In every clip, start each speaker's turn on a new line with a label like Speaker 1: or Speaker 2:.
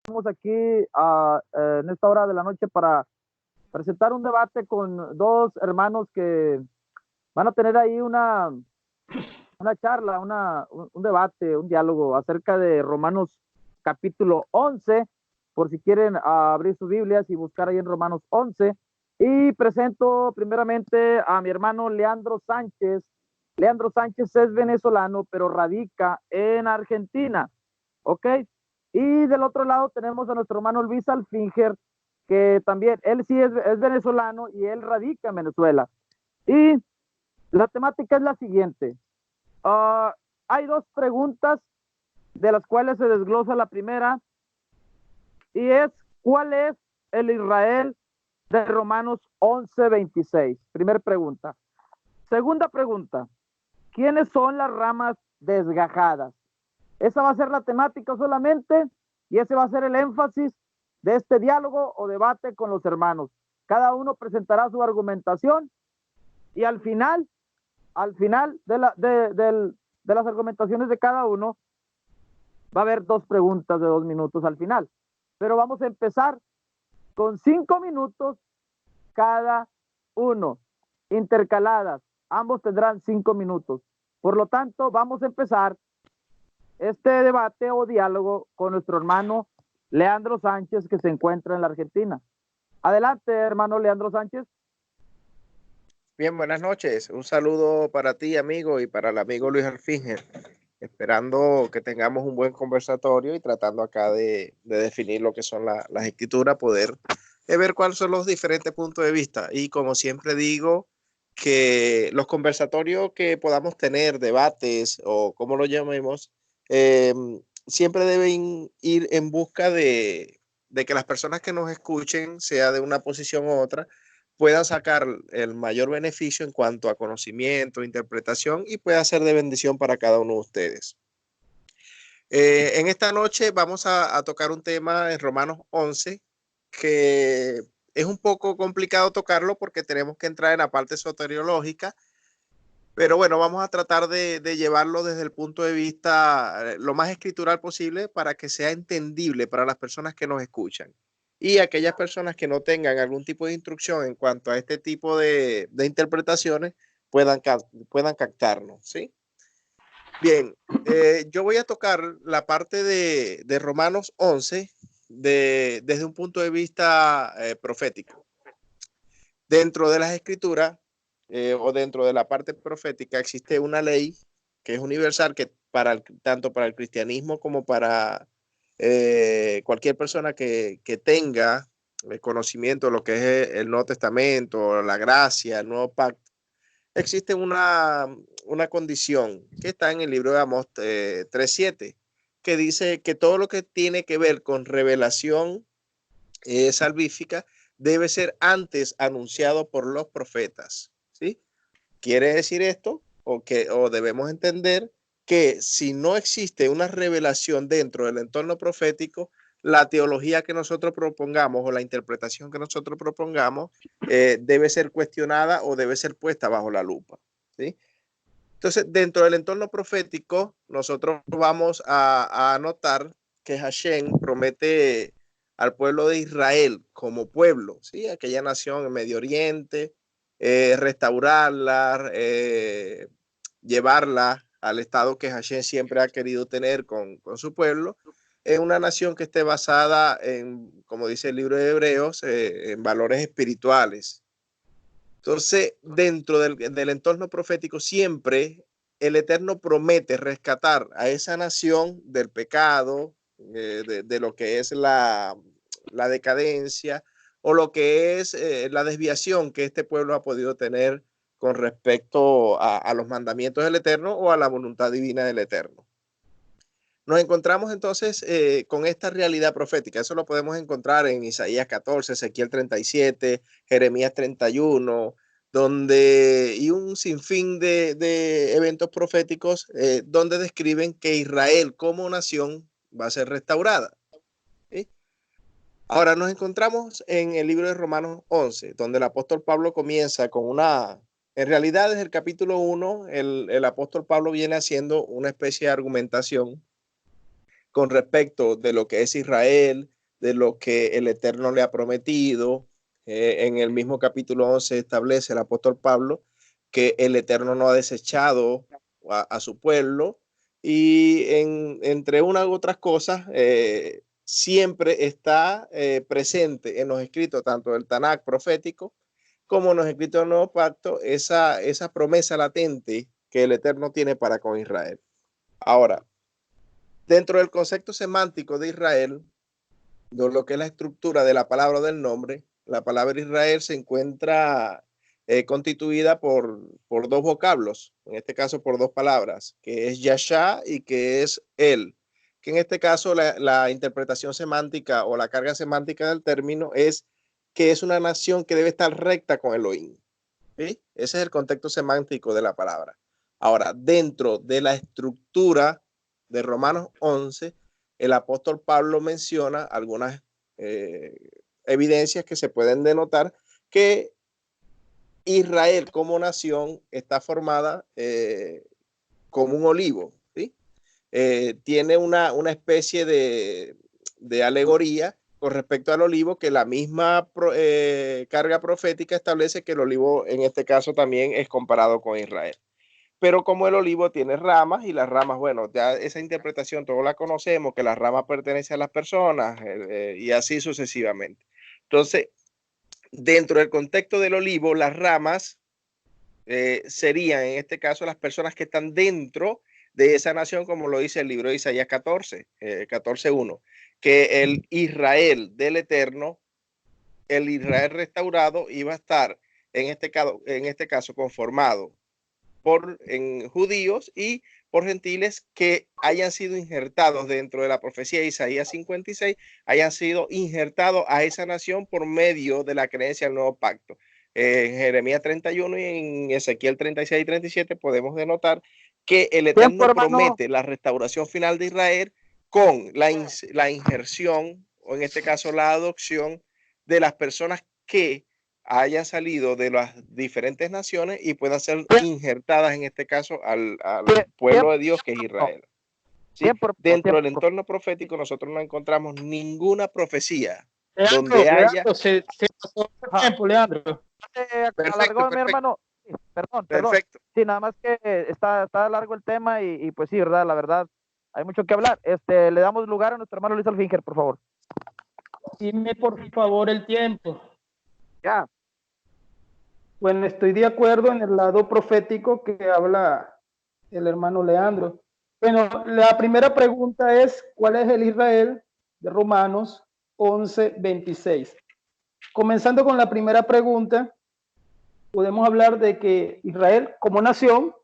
Speaker 1: Estamos aquí en esta hora de la noche para presentar un debate con dos hermanos que van a tener ahí una charla, un debate, un diálogo acerca de Romanos capítulo 11, por si quieren abrir sus Biblias y buscar ahí en Romanos 11. Y presento primeramente a mi hermano Leandro Sánchez. Leandro Sánchez es venezolano, pero radica en Argentina, ¿ok? Y del otro lado tenemos a nuestro hermano Luis Alfinger, que también, él sí es venezolano y él radica en Venezuela. Y la temática es la siguiente. Hay dos preguntas de las cuales se desglosa la primera, y es: ¿cuál es el Israel de Romanos 11:26? Primera pregunta. Segunda pregunta: ¿quiénes son las ramas desgajadas? Esa va a ser la temática solamente, y ese va a ser el énfasis de este diálogo o debate con los hermanos. Cada uno presentará su argumentación y al final de las argumentaciones de cada uno va a haber dos preguntas de 2 minutos al final. Pero vamos a empezar con 5 minutos cada uno, intercaladas. Ambos tendrán 5 minutos. Por lo tanto, vamos a empezar este debate o diálogo con nuestro hermano Leandro Sánchez, que se encuentra en la Argentina. Adelante, hermano Leandro Sánchez.
Speaker 2: Bien, buenas noches. Un saludo para ti, amigo, y para el amigo Luis Alfinger. Esperando que tengamos un buen conversatorio y tratando acá de definir lo que son las escrituras, poder ver cuáles son los diferentes puntos de vista. Y como siempre digo, que los conversatorios que podamos tener, debates o como lo llamemos, siempre deben ir en busca de que las personas que nos escuchen, sea de una posición u otra, puedan sacar el mayor beneficio en cuanto a conocimiento, interpretación, y pueda ser de bendición para cada uno de ustedes. En esta noche vamos a tocar un tema en Romanos 11 que es un poco complicado tocarlo porque tenemos que entrar en la parte soteriológica, pero bueno, vamos a tratar de llevarlo desde el punto de vista lo más escritural posible para que sea entendible para las personas que nos escuchan. Y aquellas personas que no tengan algún tipo de instrucción en cuanto a este tipo de interpretaciones puedan captarnos, ¿sí? Bien, yo voy a tocar la parte de Romanos 11 desde un punto de vista profético. Dentro de las escrituras o dentro de la parte profética existe una ley que es universal, que tanto para el cristianismo como para cualquier persona que tenga el conocimiento de lo que es el Nuevo Testamento, la gracia, el Nuevo Pacto. Existe una condición que está en el libro de Amós 3:7, que dice que todo lo que tiene que ver con revelación salvífica debe ser antes anunciado por los profetas, ¿sí? ¿Quiere decir esto? O debemos entender que si no existe una revelación dentro del entorno profético, la teología que nosotros propongamos o la interpretación que nosotros propongamos debe ser cuestionada o debe ser puesta bajo la lupa, ¿sí? Entonces, dentro del entorno profético, nosotros vamos a notar que Hashem promete al pueblo de Israel como pueblo, ¿sí? Aquella nación en Medio Oriente, restaurarla, llevarla al estado que Hashem siempre ha querido tener con su pueblo, en una nación que esté basada en, como dice el libro de Hebreos, en valores espirituales. Entonces, dentro del entorno profético, siempre el Eterno promete rescatar a esa nación del pecado, de lo que es la decadencia o lo que es la desviación que este pueblo ha podido tener con respecto a los mandamientos del Eterno o a la voluntad divina del Eterno. Nos encontramos entonces con esta realidad profética. Eso lo podemos encontrar en Isaías 14, Ezequiel 37, Jeremías 31, y un sinfín de eventos proféticos donde describen que Israel como nación va a ser restaurada, ¿sí? Ahora nos encontramos en el libro de Romanos 11, donde el apóstol Pablo comienza con en realidad desde el capítulo 1, el apóstol Pablo viene haciendo una especie de argumentación con respecto de lo que es Israel, de lo que el Eterno le ha prometido. En el mismo capítulo 11 establece el apóstol Pablo que el Eterno no ha desechado a su pueblo, y entre unas u otras cosas, siempre está presente en los escritos, tanto del Tanakh profético como en los escritos del Nuevo Pacto, esa promesa latente que el Eterno tiene para con Israel. Ahora, dentro del concepto semántico de Israel, de lo que es la estructura de la palabra del nombre, la palabra Israel se encuentra constituida por dos vocablos, en este caso por dos palabras, que es Yashá y que es él, que en este caso la interpretación semántica o la carga semántica del término es que es una nación que debe estar recta con Elohim. ¿Sí? Ese es el contexto semántico de la palabra. Ahora, dentro de la estructura de Romanos 11, el apóstol Pablo menciona algunas evidencias que se pueden denotar que Israel como nación está formada como un olivo, ¿sí? Tiene una especie de alegoría con respecto al olivo, que la misma carga profética establece que el olivo en este caso también es comparado con Israel. Pero como el olivo tiene ramas, y las ramas, bueno, ya esa interpretación todos la conocemos, que las ramas pertenecen a las personas, y así sucesivamente. Entonces, dentro del contexto del olivo, las ramas serían en este caso las personas que están dentro de esa nación, como lo dice el libro de Isaías 14:1, que el Israel del Eterno, el Israel restaurado, iba a estar en este caso conformado por judíos y por gentiles que hayan sido injertados dentro de la profecía de Isaías 56, hayan sido injertados a esa nación por medio de la creencia del nuevo pacto. En Jeremías 31 y en Ezequiel 36 y 37 podemos denotar que el Eterno promete la restauración final de Israel con la injerción, o en este caso la adopción, de las personas que hayan salido de las diferentes naciones y puedan ser injertadas en este caso al pueblo de Dios, que es Israel. ¿Sí? Dentro del entorno profético nosotros no encontramos ninguna profecía donde haya...
Speaker 1: tiempo, Leandro. Perfecto, mi hermano. Perdón.
Speaker 2: Perfecto.
Speaker 1: Sí, nada más que está largo el tema y pues sí, verdad, la verdad, hay mucho que hablar. Le damos lugar a nuestro hermano Luis Alfinger, por favor.
Speaker 3: Dime por favor el tiempo.
Speaker 1: Ya.
Speaker 3: Bueno, estoy de acuerdo en el lado profético que habla el hermano Leandro. Bueno, la primera pregunta es, ¿cuál es el Israel de Romanos 11:26? Comenzando con la primera pregunta, podemos hablar de que Israel como nación,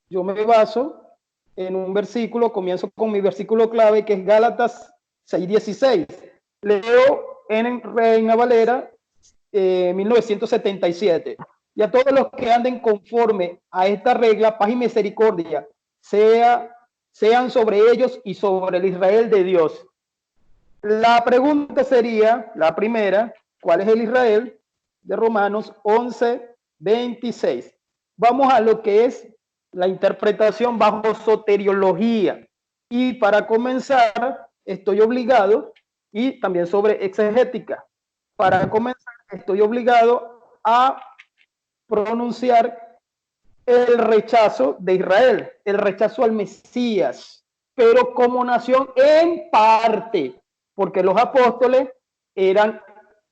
Speaker 3: yo me baso en un versículo, comienzo con mi versículo clave, que es Gálatas 6:16. Leo en Reina Valera 1977. Y a todos los que anden conforme a esta regla, paz y misericordia sean sobre ellos y sobre el Israel de Dios. La pregunta sería, la primera, ¿cuál es el Israel de Romanos 11:26? Vamos a lo que es la interpretación bajo soteriología. Y para comenzar, estoy obligado, y también sobre exegética, para comenzar, estoy obligado a pronunciar el rechazo de Israel, el rechazo al Mesías, pero como nación en parte, porque los apóstoles eran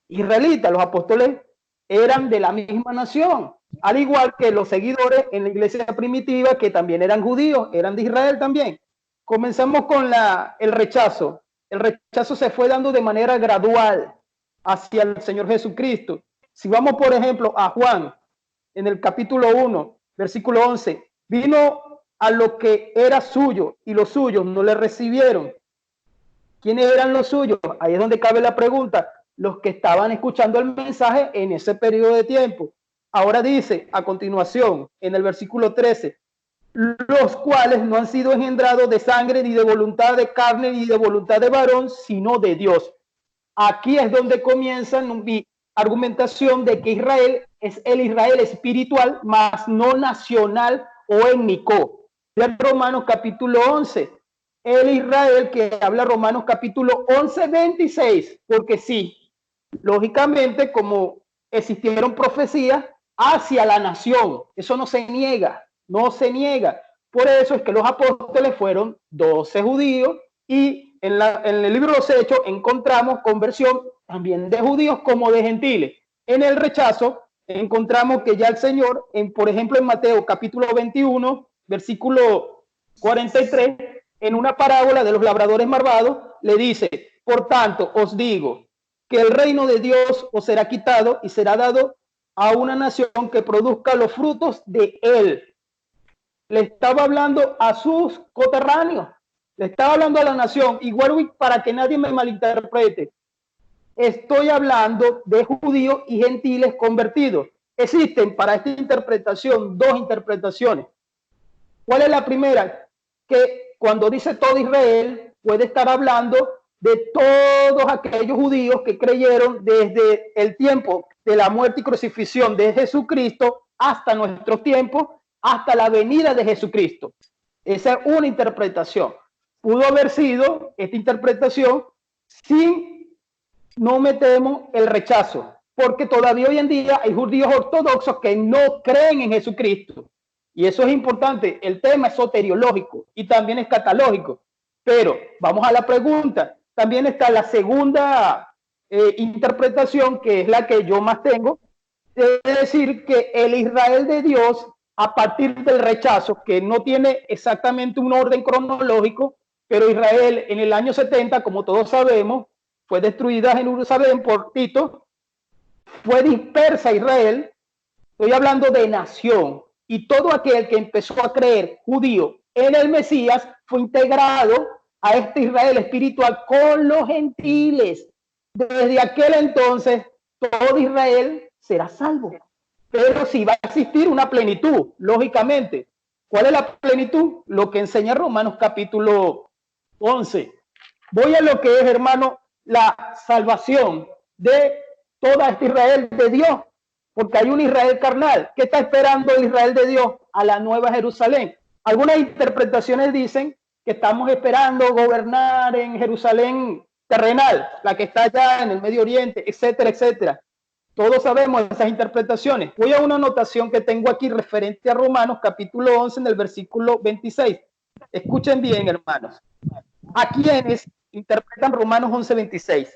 Speaker 3: israelitas, los apóstoles eran de la misma nación, al igual que los seguidores en la iglesia primitiva, que también eran judíos, eran de Israel también. Comenzamos con el rechazo. El rechazo se fue dando de manera gradual hacia el Señor Jesucristo. Si vamos, por ejemplo, a Juan, en el capítulo 1, versículo 11, vino a lo que era suyo y los suyos no le recibieron. ¿Quiénes eran los suyos? Ahí es donde cabe la pregunta. Los que estaban escuchando el mensaje en ese periodo de tiempo. Ahora dice, a continuación, en el versículo 13, los cuales no han sido engendrados de sangre, ni de voluntad de carne, ni de voluntad de varón, sino de Dios. Aquí es donde comienza mi argumentación de que Israel es el Israel espiritual, más no nacional o étnico. En Romanos capítulo 11, el Israel que habla Romanos capítulo 11, 26, porque sí, lógicamente, como existieron profecías hacia la nación, eso no se niega, no se niega. Por eso es que los apóstoles fueron 12 judíos y en el libro de los Hechos encontramos conversión también de judíos como de gentiles. En el rechazo encontramos que ya el Señor, por ejemplo, en Mateo capítulo 21, versículo 43, en una parábola de los labradores malvados, le dice, por tanto, os digo que el reino de Dios os será quitado y será dado a una nación que produzca los frutos de él. Le estaba hablando a sus coterráneos, le estaba hablando a la nación, igual para que nadie me malinterprete. Estoy hablando de judíos y gentiles convertidos. Existen para esta interpretación dos interpretaciones. ¿Cuál es la primera? Que cuando dice todo Israel, puede estar hablando de todos aquellos judíos que creyeron desde el tiempo de la muerte y crucifixión de Jesucristo hasta nuestros tiempos, hasta la venida de Jesucristo. Esa es una interpretación. Pudo haber sido esta interpretación sin, no metemos el rechazo, porque todavía hoy en día hay judíos ortodoxos que no creen en Jesucristo. Y eso es importante. El tema es soteriológico y también es catalógico. Pero vamos a la pregunta. También está la segunda interpretación, que es la que yo más tengo, es decir, que el Israel de Dios, a partir del rechazo, que no tiene exactamente un orden cronológico, pero Israel en el año 70, como todos sabemos, fue destruida en Jerusalén por Tito, fue dispersa Israel, estoy hablando de nación, y todo aquel que empezó a creer judío en el Mesías fue integrado a este Israel espiritual con los gentiles. Desde aquel entonces, todo Israel será salvo. Pero sí va a existir una plenitud, lógicamente. ¿Cuál es la plenitud? Lo que enseña Romanos capítulo 11. Voy a lo que es, hermano, la salvación de toda este Israel de Dios, porque hay un Israel carnal. ¿Qué está esperando el Israel de Dios? A la nueva Jerusalén. Algunas interpretaciones dicen que estamos esperando gobernar en Jerusalén terrenal, la que está allá en el Medio Oriente, etcétera, etcétera. Todos sabemos esas interpretaciones. Voy a una anotación que tengo aquí referente a Romanos capítulo 11 en el versículo 26. Escuchen bien, hermanos. ¿A quiénes interpretan Romanos 11:26?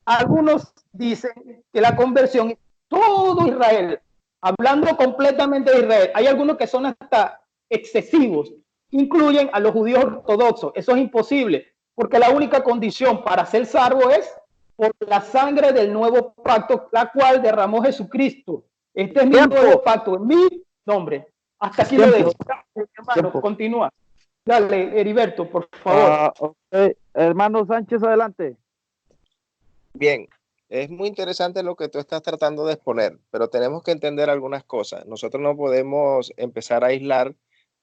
Speaker 3: Algunos dicen que la conversión es todo Israel, hablando completamente de Israel. Hay algunos que son hasta excesivos, incluyen a los judíos ortodoxos. Eso es imposible, porque la única condición para ser salvo es por la sangre del nuevo pacto, la cual derramó Jesucristo. Este es mi nuevo pacto, en mi nombre. Hasta aquí lo dejo. Hermano, continúa. Dale, Heriberto, por favor.
Speaker 1: Okay. Hermano Sánchez, adelante.
Speaker 2: Bien, es muy interesante lo que tú estás tratando de exponer, pero tenemos que entender algunas cosas. Nosotros no podemos empezar a aislar,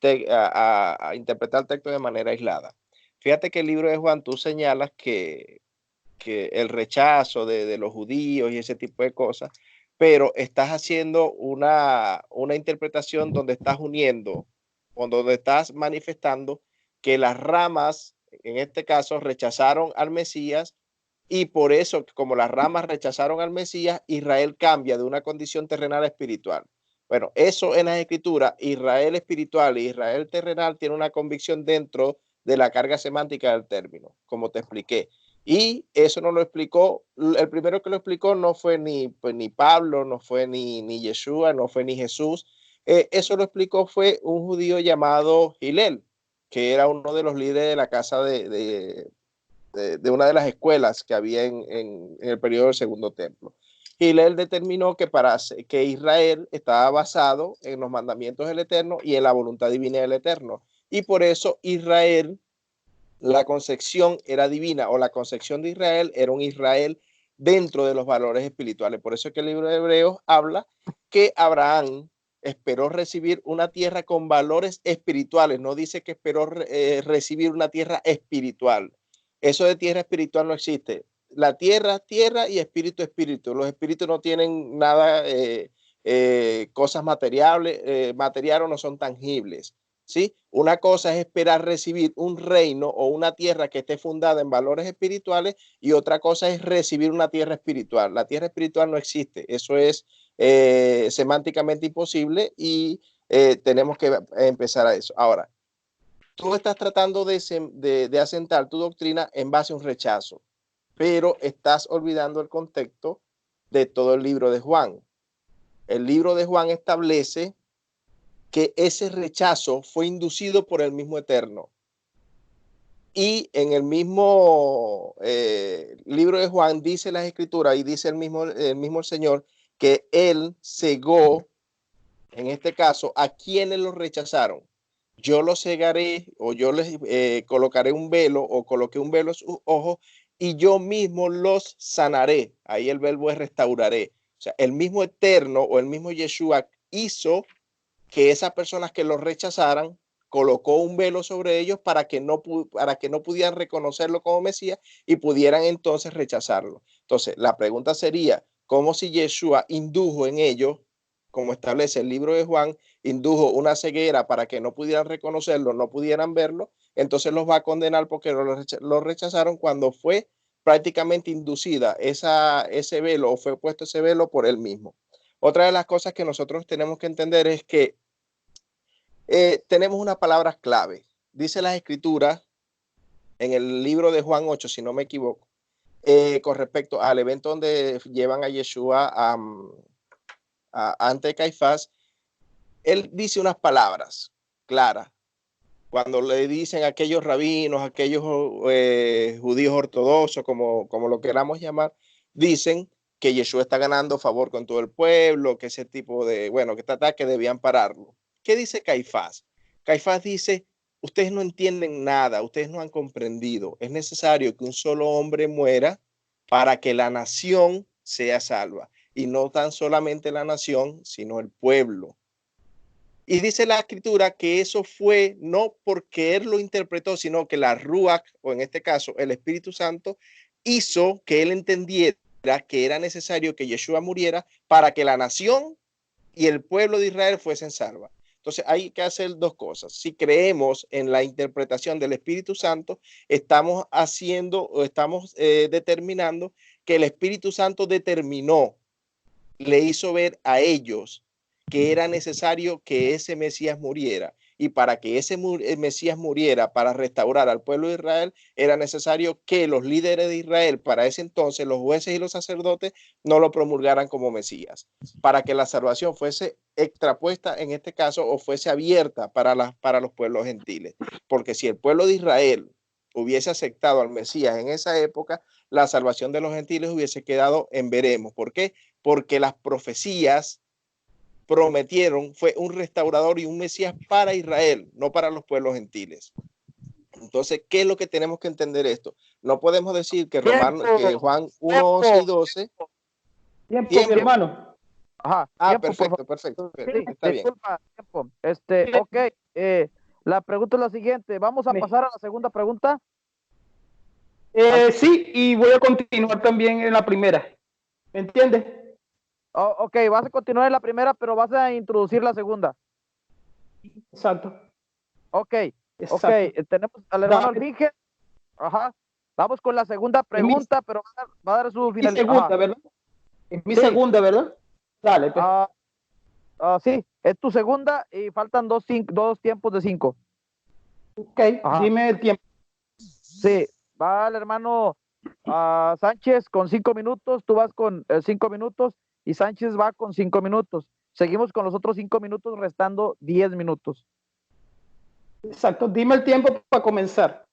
Speaker 2: a interpretar el texto de manera aislada. Fíjate que el libro de Juan tú señalas que el rechazo de los judíos y ese tipo de cosas, pero estás haciendo una interpretación donde estás uniendo, donde estás manifestando que las ramas, en este caso, rechazaron al Mesías, y por eso, como las ramas rechazaron al Mesías, Israel cambia de una condición terrenal a espiritual. Bueno, eso en las escrituras, Israel espiritual e Israel terrenal tiene una convicción dentro de la carga semántica del término, como te expliqué. Y eso no lo explicó, el primero que lo explicó no fue ni Pablo, no fue ni Yeshua, no fue ni Jesús. Eso lo explicó fue un judío llamado Hillel, que era uno de los líderes de la casa de una de las escuelas que había en el periodo del Segundo Templo. Hillel determinó que Israel estaba basado en los mandamientos del Eterno y en la voluntad divina del Eterno. Y por eso Israel, la concepción era divina, o la concepción de Israel era un Israel dentro de los valores espirituales. Por eso es que el libro de Hebreos habla que Abraham esperó recibir una tierra con valores espirituales. No dice que esperó recibir una tierra espiritual. Eso de tierra espiritual no existe. La tierra, tierra, y espíritu, espíritu. Los espíritus no tienen nada, cosas materiales o no son tangibles. ¿sí? Una cosa es esperar recibir un reino o una tierra que esté fundada en valores espirituales y otra cosa es recibir una tierra espiritual. La tierra espiritual no existe, eso es semánticamente imposible y tenemos que empezar a eso. Ahora, tú estás tratando de asentar tu doctrina en base a un rechazo, pero estás olvidando el contexto de todo el libro de Juan. El libro de Juan establece que ese rechazo fue inducido por el mismo Eterno. Y en el mismo libro de Juan dice las Escrituras y dice el mismo Señor que Él cegó, en este caso, a quienes los rechazaron. Yo los cegaré o yo les colocaré un velo o coloqué un velo en sus ojos y yo mismo los sanaré. Ahí el verbo es restauraré. O sea, el mismo Eterno o el mismo Yeshua hizo que esas personas que los rechazaran, colocó un velo sobre ellos para que no pudieran reconocerlo como Mesías y pudieran entonces rechazarlo. Entonces, la pregunta sería, ¿cómo si Yeshua indujo en ellos, como establece el libro de Juan, indujo una ceguera para que no pudieran reconocerlo, no pudieran verlo? Entonces los va a condenar porque lo rechazaron cuando fue prácticamente inducida ese velo o fue puesto ese velo por él mismo. Otra de las cosas que nosotros tenemos que entender es que tenemos unas palabras clave. Dice las Escrituras en el libro de Juan 8, si no me equivoco, con respecto al evento donde llevan a Yeshua ante Caifás. Él dice unas palabras claras. Cuando le dicen a aquellos rabinos, aquellos judíos ortodoxos, como lo queramos llamar, dicen que Yeshua está ganando favor con todo el pueblo, que ese tipo de, bueno, que debían pararlo. ¿Qué dice Caifás? Caifás dice, ustedes no entienden nada, ustedes no han comprendido. Es necesario que un solo hombre muera para que la nación sea salva. Y no tan solamente la nación, sino el pueblo. Y dice la Escritura que eso fue no porque él lo interpretó, sino que la Ruach, o en este caso el Espíritu Santo, hizo que él entendiera que era necesario que Yeshua muriera para que la nación y el pueblo de Israel fuesen salvas. Entonces hay que hacer dos cosas. Si creemos en la interpretación del Espíritu Santo, estamos haciendo o estamos determinando que el Espíritu Santo determinó, le hizo ver a ellos que era necesario que ese Mesías muriera. Y para que ese Mesías muriera, para restaurar al pueblo de Israel, era necesario que los líderes de Israel, para ese entonces, los jueces y los sacerdotes, no lo promulgaran como Mesías. Para que la salvación fuese extrapuesta, en este caso, o fuese abierta para los pueblos gentiles. Porque si el pueblo de Israel hubiese aceptado al Mesías en esa época, la salvación de los gentiles hubiese quedado en veremos. ¿Por qué? Porque las profecías prometieron fue un restaurador y un Mesías para Israel, no para los pueblos gentiles. Entonces, ¿qué es lo que tenemos que entender esto? No podemos decir que, que Juan 1, 11 y 12.
Speaker 3: Tiempo, mi hermano.
Speaker 1: Ajá.
Speaker 2: Tiempo, perfecto.
Speaker 1: Sí,
Speaker 2: está
Speaker 1: disculpa, bien. Tiempo. Ok, la pregunta es la siguiente. Vamos a pasar a la segunda pregunta.
Speaker 3: Sí, y voy a continuar también en la primera. ¿Me entiendes?
Speaker 1: Ok, vas a continuar en la primera, pero vas a introducir la segunda.
Speaker 3: Exacto.
Speaker 1: Ok, tenemos al hermano Alfinge. Ajá. Vamos con la segunda pregunta, pero va a dar su final.
Speaker 3: Mi segunda, ¿verdad? Es mi segunda, ¿verdad? Dale.
Speaker 1: Sí, es tu segunda y faltan dos tiempos de 5.
Speaker 3: Ok, dime el tiempo.
Speaker 1: Sí, va el hermano Sánchez con 5 minutos, tú vas con 5 minutos y Sánchez va con 5 minutos. Seguimos con los otros 5 minutos, restando 10 minutos.
Speaker 3: Exacto, dime el tiempo para comenzar.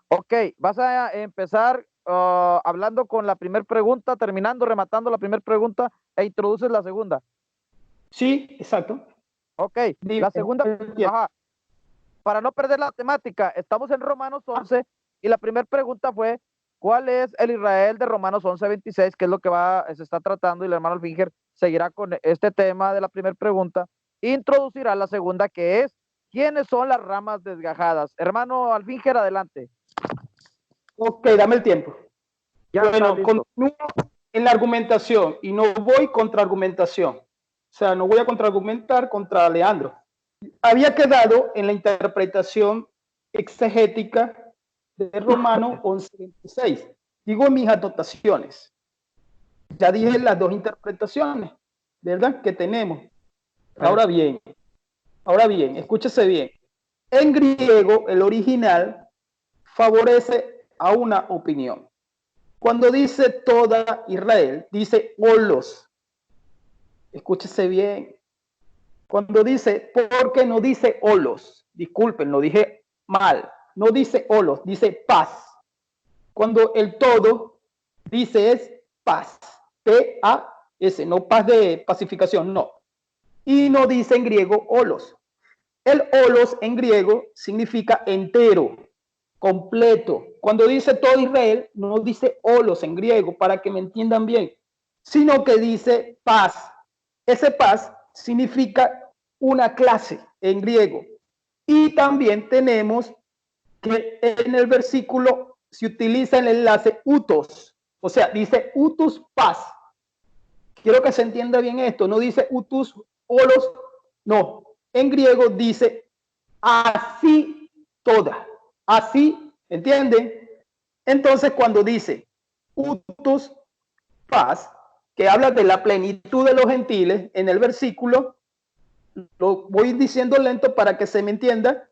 Speaker 1: Ok, vas a empezar hablando con la primera pregunta, rematando la primera pregunta e introduces la segunda.
Speaker 3: Sí, exacto.
Speaker 1: Ok, la segunda, para no perder la temática, estamos en Romanos 11 y la primera pregunta fue, ¿cuál es el Israel de Romanos 11:26? Que es lo que se está tratando y el hermano Alfinger seguirá con este tema de la primera pregunta. Introducirá la segunda, que es, ¿quiénes son las ramas desgajadas? Hermano Alfinger, adelante.
Speaker 3: Ok, dame el tiempo. Bueno, continúo en la argumentación y no voy contra argumentación. O sea, no voy a contraargumentar contra Leandro. había quedado en la interpretación exegética de Romanos 11:26. Digo en mis anotaciones. Ya dije las dos interpretaciones, ¿verdad? Que tenemos. Ahora bien, escúchese bien. En griego, el original favorece a una opinión. Cuando dice toda Israel, dice olos. Escúchese bien. Cuando dice, porque no dice olos, disculpen, lo dije mal, no dice olos, dice paz. Cuando el todo dice es paz, P-A-S, no paz de pacificación, no. Y no dice en griego olos. El olos en griego significa entero, completo. Cuando dice todo Israel, no dice olos en griego, para que me entiendan bien, sino que dice paz. Ese paz significa una clase en griego. Y también tenemos que en el versículo se utiliza el enlace utos, o sea, dice utus paz. Quiero que se entienda bien esto, no dice utus olos, no. En griego dice así toda, así, ¿entienden? Entonces cuando dice utus paz, que habla de la plenitud de los gentiles, en el versículo, lo voy diciendo lento para que se me entienda,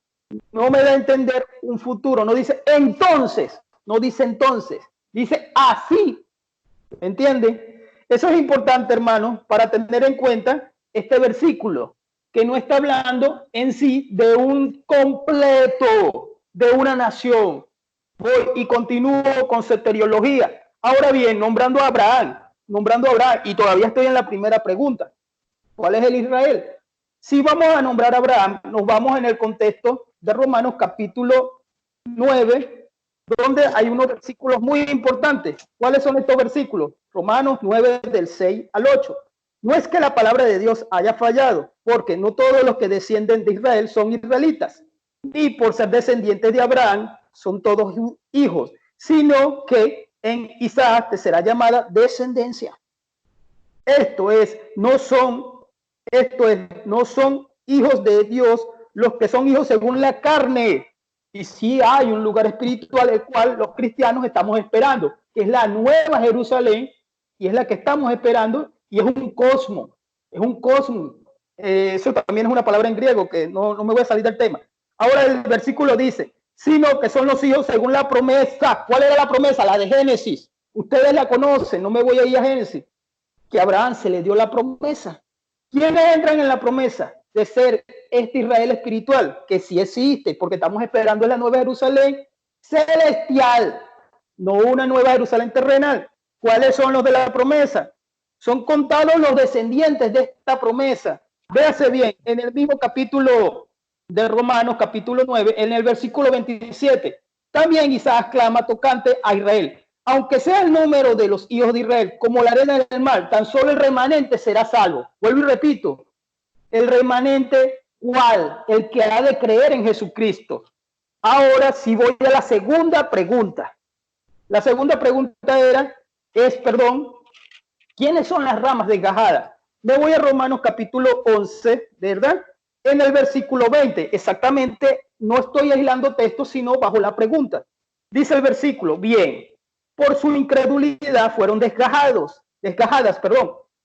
Speaker 3: no me da a entender un futuro, no dice entonces, no dice entonces, dice así, ¿entiende? Eso es importante, hermano, para tener en cuenta este versículo, que no está hablando en sí de un completo, de una nación. Voy y continúo con soteriología. Ahora bien, nombrando a Abraham, y todavía estoy en la primera pregunta. ¿Cuál es el Israel? Si vamos a nombrar a Abraham, nos vamos en el contexto de Romanos capítulo 9, donde hay unos versículos muy importantes. ¿Cuáles son estos versículos? Romanos 9 del 6 al 8. No es que la palabra de Dios haya fallado, porque no todos los que descienden de Israel son israelitas, y por ser descendientes de Abraham son todos hijos, sino que en Isaac te será llamada descendencia. No son hijos de Dios los que son hijos según la carne. Y sí hay un lugar espiritual el cual los cristianos estamos esperando, que es la nueva Jerusalén, y es la que estamos esperando, y es un cosmos, eso también es una palabra en griego, que no me voy a salir del tema. Ahora el versículo dice, sino que son los hijos según la promesa. ¿Cuál era la promesa? La de Génesis. Ustedes la conocen, no me voy a ir a Génesis. Que a Abraham se le dio la promesa. ¿Quiénes entran en la promesa de ser este Israel espiritual? Que sí existe, porque estamos esperando la nueva Jerusalén celestial, no una nueva Jerusalén terrenal. ¿Cuáles son los de la promesa? Son contados los descendientes de esta promesa. Véase bien, en el mismo capítulo de Romanos, capítulo 9, en el versículo 27, también Isaac clama tocante a Israel. Aunque sea el número de los hijos de Israel como la arena del mar, tan solo el remanente será salvo. Vuelvo y repito, el remanente, ¿cuál? El que ha de creer en Jesucristo. Ahora sí voy a la segunda pregunta. La segunda pregunta ¿quiénes son las ramas desgajadas? Me voy a Romanos capítulo 11, ¿verdad? En el versículo 20, exactamente, no estoy aislando textos, sino bajo la pregunta. Dice el versículo, bien, por su incredulidad fueron desgajadas,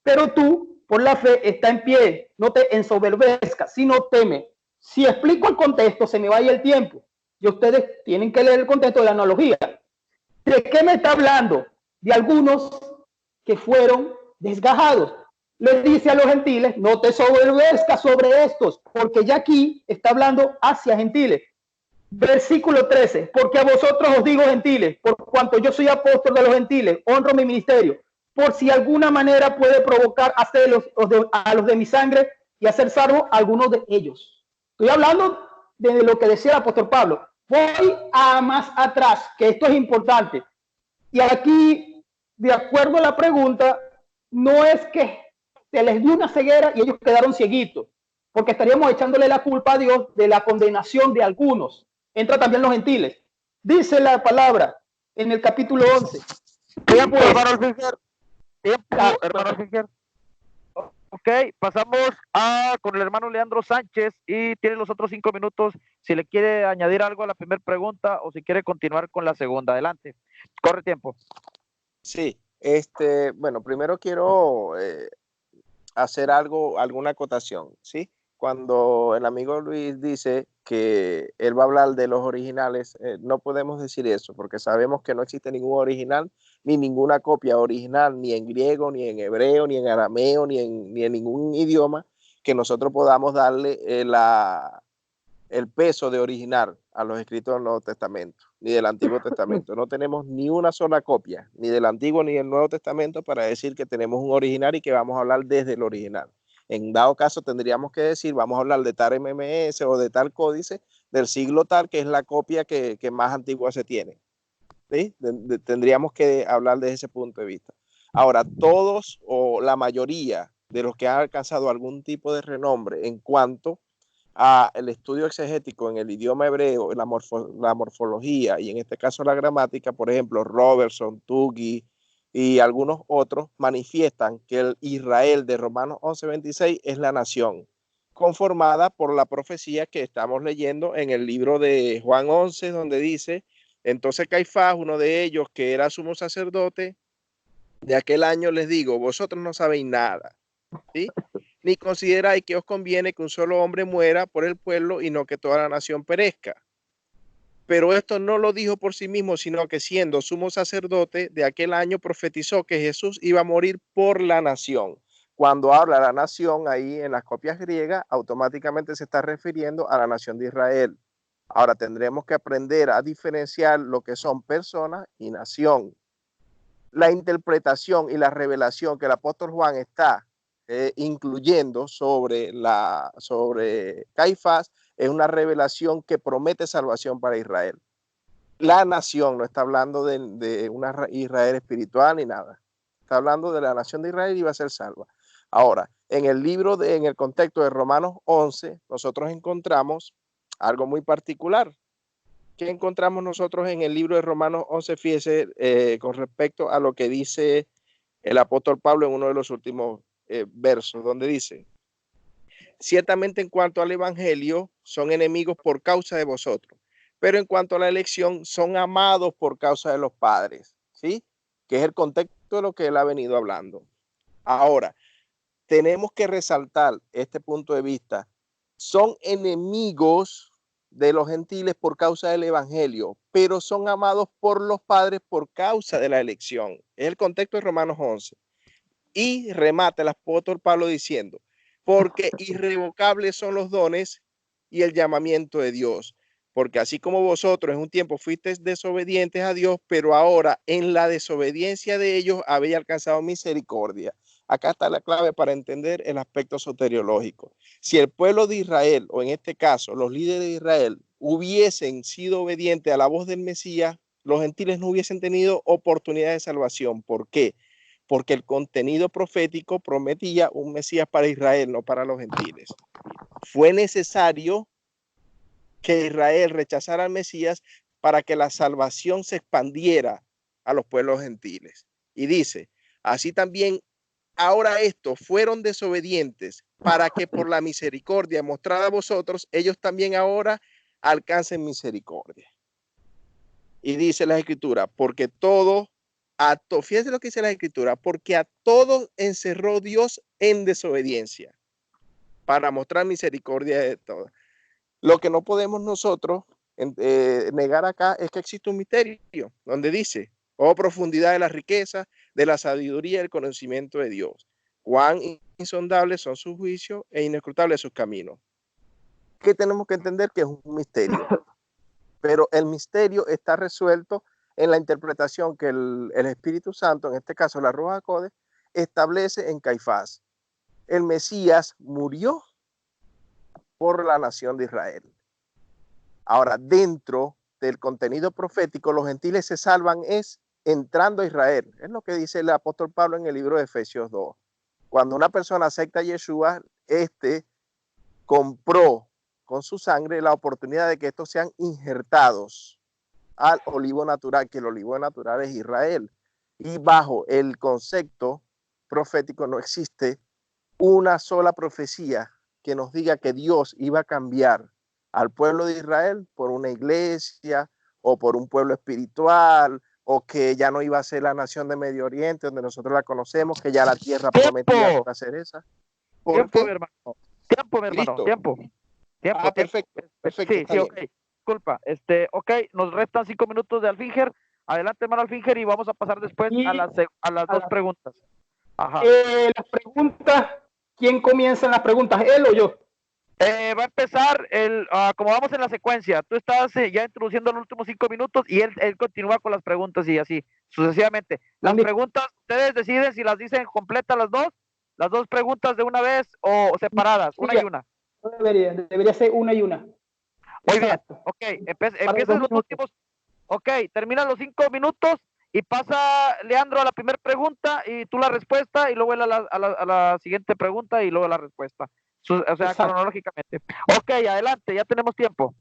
Speaker 3: pero tú, por la fe, está en pie, no te ensoberbezcas, sino teme. Si explico el contexto, se me va a ir el tiempo, y ustedes tienen que leer el contexto de la analogía. ¿De qué me está hablando? De algunos que fueron desgajados. Les dice a los gentiles, no te soberbezcas sobre estos, porque ya aquí está hablando hacia gentiles. Versículo 13, porque a vosotros os digo gentiles, por cuanto yo soy apóstol de los gentiles, honro mi ministerio, por si alguna manera puede provocar a celos a los de mi sangre y hacer salvo a algunos de ellos. Estoy hablando de lo que decía el apóstol Pablo. Voy a más atrás, que esto es importante. Y aquí, de acuerdo a la pregunta, no es que se les dio una ceguera y ellos quedaron cieguitos, porque estaríamos echándole la culpa a Dios de la condenación de algunos. Entra también los gentiles. Dice la palabra en el capítulo 11.
Speaker 1: Tiempo, hermano Fischer. Tiempo, hermano Fischer. Ok, pasamos con el hermano Leandro Sánchez y tiene los otros 5 minutos si le quiere añadir algo a la primera pregunta o si quiere continuar con la segunda. Adelante, corre tiempo.
Speaker 2: Sí, bueno, primero quiero hacer alguna acotación, ¿sí? Cuando el amigo Luis dice que él va a hablar de los originales, no podemos decir eso, porque sabemos que no existe ningún original, ni ninguna copia original, ni en griego, ni en hebreo, ni en arameo, ni en ningún idioma que nosotros podamos darle el peso de original a los escritos del Nuevo Testamento, ni del Antiguo Testamento. No tenemos ni una sola copia, ni del Antiguo ni del Nuevo Testamento, para decir que tenemos un original y que vamos a hablar desde el original. En dado caso, tendríamos que decir, vamos a hablar de tal MMS o de tal códice del siglo tal, que es la copia que más antigua se tiene. ¿Sí? Tendríamos que hablar desde ese punto de vista. Ahora, todos o la mayoría de los que han alcanzado algún tipo de renombre en cuanto el estudio exegético en el idioma hebreo, la morfología y en este caso la gramática, por ejemplo, Robertson, Tuggy y algunos otros manifiestan que el Israel de Romanos 11:26 es la nación conformada por la profecía que estamos leyendo en el libro de Juan 11, donde dice, entonces Caifás, uno de ellos que era sumo sacerdote de aquel año, les digo, vosotros no sabéis nada, ¿sí? Ni consideráis que os conviene que un solo hombre muera por el pueblo y no que toda la nación perezca. Pero esto no lo dijo por sí mismo, sino que siendo sumo sacerdote de aquel año profetizó que Jesús iba a morir por la nación. Cuando habla la nación ahí en las copias griegas, automáticamente se está refiriendo a la nación de Israel. Ahora tendremos que aprender a diferenciar lo que son personas y nación. La interpretación y la revelación que el apóstol Juan está incluyendo sobre Caifás es una revelación que promete salvación para Israel. La nación no está hablando de una Israel espiritual ni nada. Está hablando de la nación de Israel y va a ser salva. Ahora, en el contexto de Romanos 11, nosotros encontramos algo muy particular. ¿Qué encontramos nosotros en el libro de Romanos 11? Fíjese, con respecto a lo que dice el apóstol Pablo en uno de los últimos versos, donde dice, ciertamente en cuanto al evangelio, son enemigos por causa de vosotros, pero en cuanto a la elección, son amados por causa de los padres, ¿sí? Que es el contexto de lo que él ha venido hablando. Ahora, tenemos que resaltar este punto de vista. Son enemigos de los gentiles por causa del evangelio, pero son amados por los padres por causa de la elección. Es el contexto de Romanos 11. Y remata el apóstol Pablo diciendo, porque irrevocables son los dones y el llamamiento de Dios. Porque así como vosotros en un tiempo fuisteis desobedientes a Dios, pero ahora en la desobediencia de ellos habéis alcanzado misericordia. Acá está la clave para entender el aspecto soteriológico. Si el pueblo de Israel, o en este caso los líderes de Israel, hubiesen sido obedientes a la voz del Mesías, los gentiles no hubiesen tenido oportunidad de salvación. ¿Por qué? Porque el contenido profético prometía un Mesías para Israel, no para los gentiles. Fue necesario que Israel rechazara al Mesías para que la salvación se expandiera a los pueblos gentiles. Y dice, así también ahora estos fueron desobedientes para que por la misericordia mostrada a vosotros, ellos también ahora alcancen misericordia. Y dice la Escritura, porque todo, fíjense lo que dice la Escritura, porque a todos encerró Dios en desobediencia para mostrar misericordia de todos. Lo que no podemos nosotros negar acá es que existe un misterio donde dice, oh profundidad de la riqueza, de la sabiduría y el conocimiento de Dios. Cuán insondables son sus juicios e inescrutables sus caminos. ¿Qué tenemos que entender? Que es un misterio. Pero el misterio está resuelto en la interpretación que el Espíritu Santo, en este caso la Ruach HaKodesh, establece en Caifás. El Mesías murió por la nación de Israel. Ahora, dentro del contenido profético, los gentiles se salvan es entrando a Israel. Es lo que dice el apóstol Pablo en el libro de Efesios 2. Cuando una persona acepta a Yeshua, compró con su sangre la oportunidad de que estos sean injertados al olivo natural, que el olivo natural es Israel. Y bajo el concepto profético no existe una sola profecía que nos diga que Dios iba a cambiar al pueblo de Israel por una iglesia o por un pueblo espiritual, o que ya no iba a ser la nación de Medio Oriente donde nosotros la conocemos, que ya la tierra prometida iba a ser esa.
Speaker 1: Tiempo, mi hermano. Tiempo, mi hermano. Tiempo.
Speaker 2: Perfecto.
Speaker 1: Sí, ok. Disculpa. Ok, nos restan 5 minutos de Alfinger. Adelante, hermano Alfinger, y vamos a pasar después a las dos preguntas.
Speaker 3: Ajá. Las preguntas, ¿quién comienza en las preguntas? ¿Él o yo?
Speaker 1: Va a empezar, como vamos en la secuencia, tú estás ya introduciendo los últimos 5 minutos y él continúa con las preguntas y así, sucesivamente. Las preguntas, ustedes deciden si las dicen completas las dos preguntas de una vez o separadas, una y una.
Speaker 3: Debería ser una y una.
Speaker 1: Muy bien, ok, empiezan los últimos, ok, terminan los 5 minutos y pasa Leandro a la primera pregunta y tú la respuesta y luego él a la siguiente pregunta y luego la respuesta. O sea, exacto, cronológicamente. Ok, adelante, ya tenemos tiempo.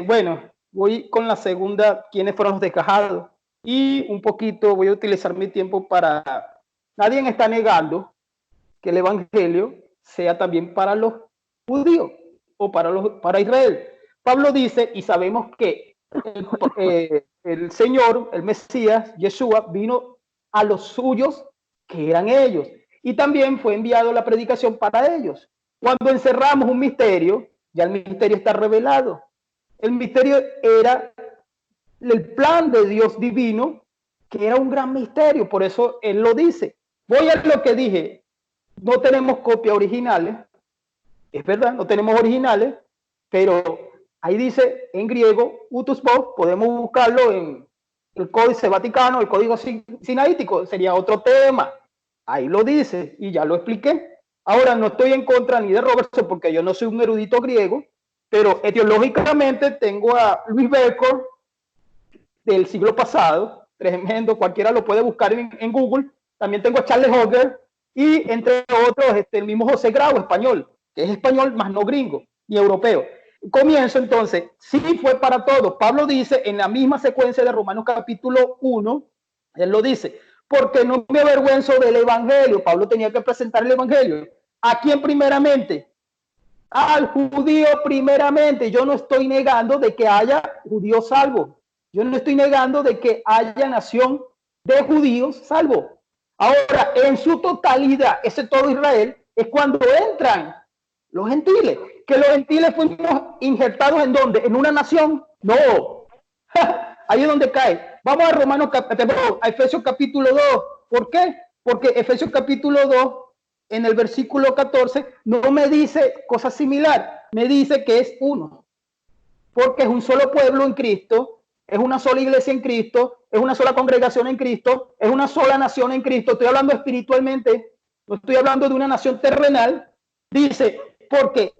Speaker 3: Bueno, voy con la segunda, ¿quiénes fueron los desgajados? Y un poquito voy a utilizar mi tiempo para... Nadie está negando que el evangelio sea también para los judíos o para Israel. Pablo dice, y sabemos que el Señor, el Mesías, Yeshua, vino a los suyos, que eran ellos. Y también fue enviado la predicación para ellos. Cuando encerramos un misterio, ya el misterio está revelado. El misterio era el plan de Dios divino, que era un gran misterio. Por eso él lo dice. Voy a lo que dije. No tenemos copias originales. Es verdad, no tenemos originales. Pero ahí dice en griego, utus vos, podemos buscarlo en el Códice Vaticano, el Código Sinaítico. Sería otro tema. Ahí lo dice y ya lo expliqué. Ahora no estoy en contra ni de Robertson porque yo no soy un erudito griego, pero etiológicamente tengo a Luis Bacon del siglo pasado, tremendo, cualquiera lo puede buscar en Google. También tengo a Charles Hogger y entre otros el mismo José Grau, español, que es español más no gringo ni europeo. Comienzo entonces, sí fue para todos. Pablo dice en la misma secuencia de Romanos capítulo 1, él lo dice, porque no me avergüenzo del evangelio. Pablo tenía que presentar el evangelio. ¿A quién primeramente? Al judío primeramente. Yo no estoy negando de que haya judíos salvos. Yo no estoy negando de que haya nación de judíos salvos. Ahora, en su totalidad, ese todo Israel, es cuando entran los gentiles. Que los gentiles fuimos injertados ¿en dónde? ¿En una nación? No. Ahí es donde cae. Vamos a a Efesios capítulo 2. ¿Por qué? Porque Efesios capítulo 2, en el versículo 14, no me dice cosa similar. Me dice que es uno. Porque es un solo pueblo en Cristo, es una sola iglesia en Cristo, es una sola congregación en Cristo, es una sola nación en Cristo. Estoy hablando espiritualmente, no estoy hablando de una nación terrenal. Dice, porque